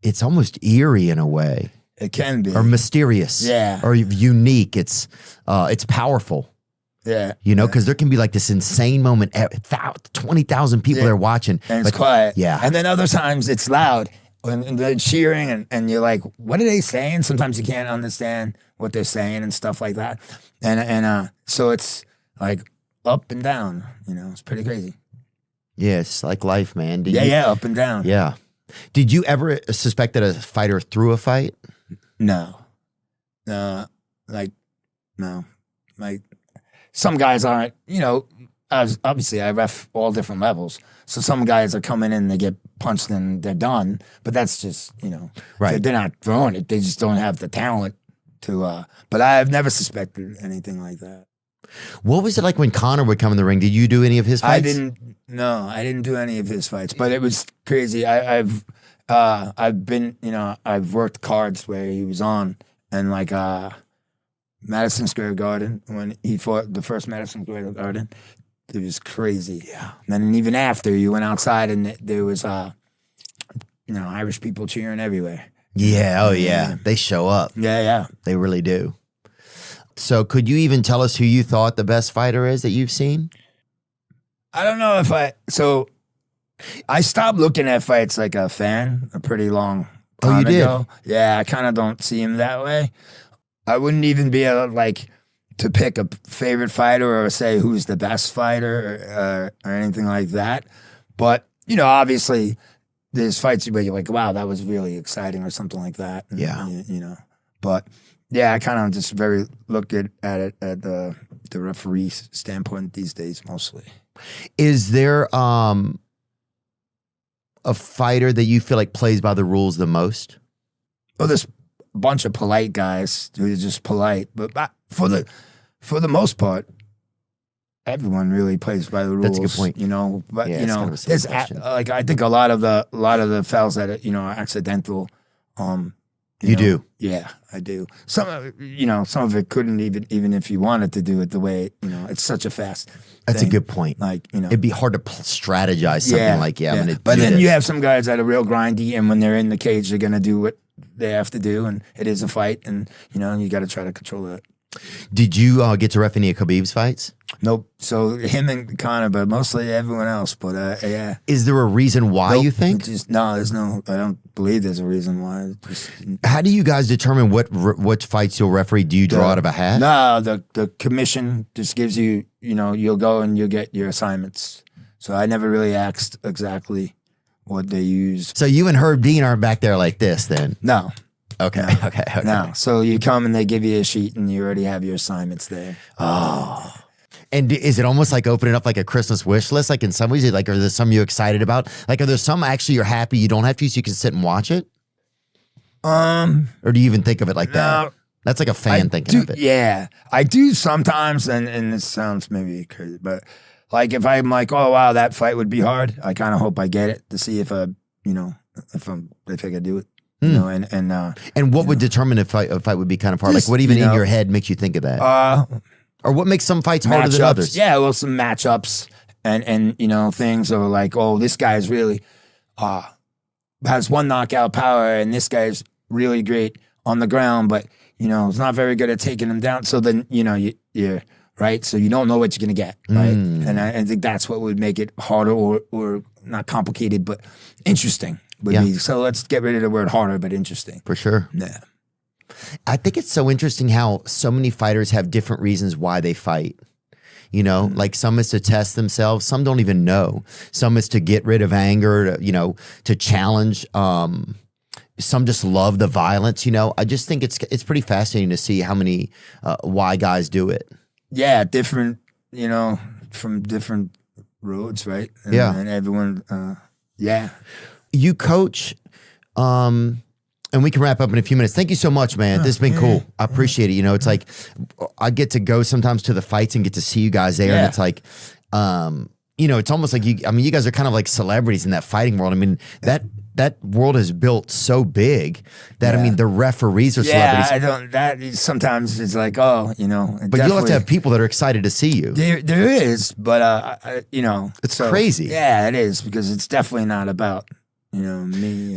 It's almost eerie in a way. It can be. Or mysterious. Yeah. Or unique. It's powerful. Yeah. You know, because there can be like this insane moment, 20,000 people there watching. And it's quiet. Yeah. And then other times it's loud and they're cheering and you're like, what are they saying? Sometimes you can't understand what they're saying and stuff like that. And so it's like up and down, you know, it's pretty crazy. Yeah, it's like life, man. Yeah, up and down. Yeah. Did you ever suspect that a fighter threw a fight? No. Like some guys aren't, you know, obviously I ref all different levels. So some guys are coming in, they get punched and they're done. But that's just, you know, right. They're not throwing it. They just don't have the talent to, but I've never suspected anything like that. What was it like when Conor would come in the ring? Did you do any of his fights? I didn't do any of his fights, but it was crazy. I've been, you know, I've worked cards where he was on and like, Madison Square Garden, when he fought the first Madison Square Garden, it was crazy. Yeah. And then even after, you went outside and there was, you know, Irish people cheering everywhere. Yeah, oh yeah. They show up. Yeah. They really do. So could you even tell us who you thought the best fighter is that you've seen? I don't know if I stopped looking at fights like a fan a pretty long time ago. Yeah, I kind of don't see him that way. I wouldn't even be able like to pick a favorite fighter or say who's the best fighter or anything like that. But, you know, obviously there's fights where you're like, wow, that was really exciting or something like that. And, yeah. You know, but yeah, I kind of just look at it at the referee standpoint these days mostly. Is there a fighter that you feel like plays by the rules the most? Oh, there's a bunch of polite guys who are just polite, but for the most part, everyone really plays by the rules. That's a good point. You know, but yeah, you know, kind of like I think a lot of the fouls that are, you know, are accidental. You do? Yeah, I do. Some of it couldn't even if you wanted to do it the way, you know, it's such a fast That's thing. a good point. Like, you know. It'd be hard to strategize something like, I'm going to But then you have some guys that are real grindy, and when they're in the cage, they're going to do what they have to do, and it is a fight, and, you know, you got to try to control that. Did you get to ref any of Khabib's fights? Nope. So him and Conor, but mostly everyone else. But yeah. Is there a reason why you think? No, there's no. I don't believe there's a reason why. How do you guys determine what fights you'll referee? Do you draw out of a hat? No, the commission just gives you. You know, you'll go and you'll get your assignments. So I never really asked exactly what they use. So you and Herb Dean aren't back there like this, then? No. Okay. No. So you come and they give you a sheet and you already have your assignments there. Oh. And is it almost like opening up like a Christmas wish list? Like in some ways, like are there some you're excited about? Like are there some actually you're happy you don't have to so you can sit and watch it? Or do you even think of it like that? That's like a fan thinking of it. Yeah. I do sometimes, and this sounds maybe crazy, but like if I'm like, oh wow, that fight would be hard, I kind of hope I get it to see if I could do it. You know, and what would determine if a fight would be kind of hard? Like what even in your head makes you think of that? Or what makes some fights harder than others? Yeah, well, some matchups and you know, things are like, oh, this guy's really has one knockout power and this guy's really great on the ground, but you know, he's not very good at taking him down. So then, you know, you're right. So you don't know what you're gonna get, right? And I think that's what would make it harder or not complicated, but interesting. So let's get rid of the word harder, but interesting. For sure. Yeah. I think it's so interesting how so many fighters have different reasons why they fight. You know, like some is to test themselves. Some don't even know. Some is to get rid of anger, to challenge. Some just love the violence, you know. I just think it's pretty fascinating to see how many, why guys do it. Yeah, different, you know, from different roads, right? And everyone, yeah. You coach, and we can wrap up in a few minutes. Thank you so much, man. This has been cool. I appreciate it. You know, it's like I get to go sometimes to the fights and get to see you guys there. And it's like, you know, it's almost like you guys are kind of like celebrities in that fighting world. I mean, that world is built so big that, I mean, the referees are celebrities. That sometimes it's like, oh, you know. But you'll have to have people that are excited to see you. There is, but, you know. It's crazy. Yeah, it is, because it's definitely not about, me.